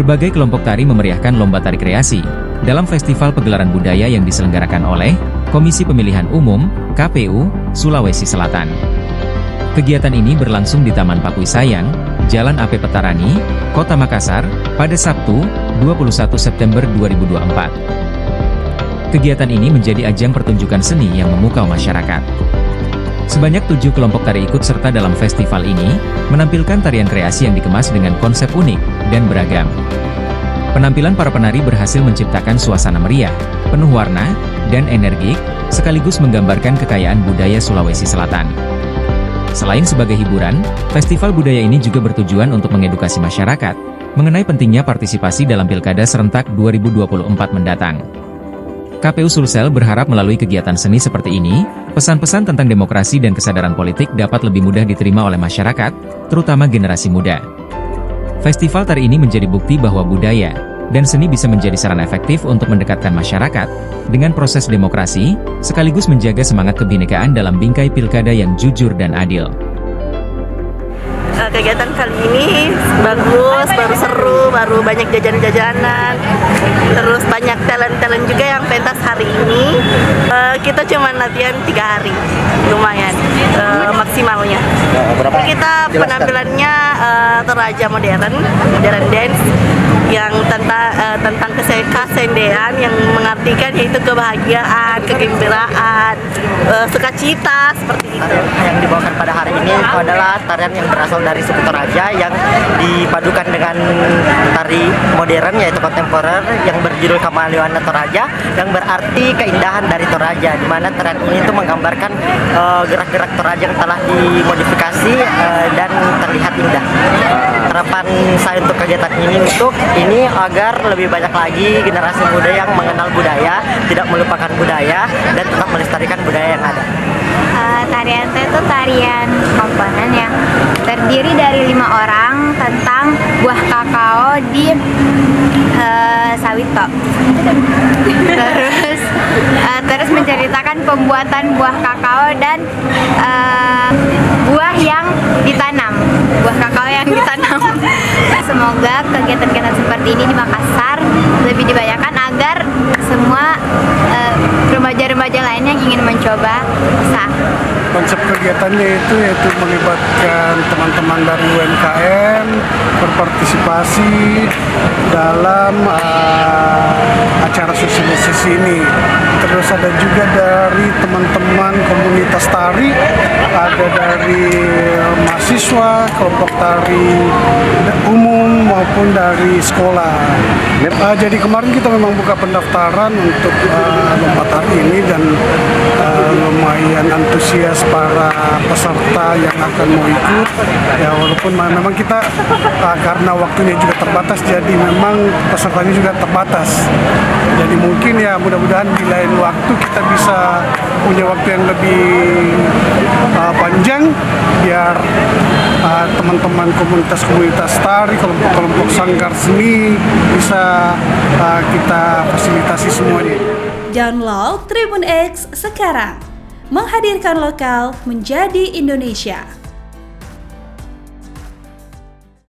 Berbagai kelompok tari memeriahkan lomba tari kreasi dalam festival pegelaran budaya yang diselenggarakan oleh Komisi Pemilihan Umum (KPU) Sulawesi Selatan. Kegiatan ini berlangsung di Taman Pakui Sayang, Jalan AP Petarani, Kota Makassar, pada Sabtu, 21 September 2024. Kegiatan ini menjadi ajang pertunjukan seni yang memukau masyarakat. Sebanyak 7 kelompok tari ikut serta dalam festival ini, menampilkan tarian kreasi yang dikemas dengan konsep unik dan beragam. Penampilan para penari berhasil menciptakan suasana meriah, penuh warna, dan energik, sekaligus menggambarkan kekayaan budaya Sulawesi Selatan. Selain sebagai hiburan, festival budaya ini juga bertujuan untuk mengedukasi masyarakat mengenai pentingnya partisipasi dalam Pilkada serentak 2024 mendatang. KPU Sulsel berharap melalui kegiatan seni seperti ini, pesan-pesan tentang demokrasi dan kesadaran politik dapat lebih mudah diterima oleh masyarakat, terutama generasi muda. Festival tari ini menjadi bukti bahwa budaya dan seni bisa menjadi sarana efektif untuk mendekatkan masyarakat dengan proses demokrasi, sekaligus menjaga semangat kebinekaan dalam bingkai pilkada yang jujur dan adil. Kegiatan kali ini bagus, baru seru, baru banyak jajan-jajanan, terus banyak talent-talent juga yang pentas hari ini. Kita cuma latihan 3 hari, lumayan maksimalnya. Kita penampilannya Toraja modern dance yang tentang kesendean yang mengartikan yaitu kebahagiaan, kegembiraan, sukacita seperti itu. Yang dibawakan pada hari ini adalah tarian yang berasal dari suku Toraja yang dipadukan dengan tari modern yaitu kontemporer yang berjudul Kamaliwana Toraja, yang berarti keindahan dari Toraja, di mana tarian ini itu menggambarkan gerak-gerak Toraja yang telah dimodifikasi dan terlihat indah. Harapan saya untuk kegiatan ini agar lebih banyak lagi generasi muda yang mengenal budaya, tidak melupakan budaya, dan tetap melestarikan budaya yang ada. Tarian itu tarian komponen yang terdiri dari 5 orang tentang buah kakao di Sawito. Terus menceritakan pembuatan buah kakao dan buah yang ditanam, buah kakao yang ditanam. Semoga kegiatan-kegiatan seperti ini di Makassar lebih dibanyakan agar semua remaja-remaja lainnya yang ingin mencoba bisa. Konsep kegiatannya itu yaitu melibatkan teman-teman dari UMKM berpartisipasi dalam acara sosialisasi ini. Terus ada juga dari teman-teman komunitas tari, ada dari mahasiswa, kelompok tari umum maupun dari sekolah. Jadi kemarin kita memang buka pendaftaran untuk lomba tari ini dan lumayan antusias para peserta yang akan mau ikut. Ya walaupun memang kita karena waktunya juga terbatas, jadi memang pesertanya juga terbatas. Jadi mungkin ya mudah-mudahan di lain waktu kita bisa punya waktu yang lebih panjang biar teman-teman komunitas-komunitas tari, kelompok-kelompok sanggar seni bisa kita fasilitasi semuanya. Download Tribun X sekarang, menghadirkan lokal menjadi Indonesia.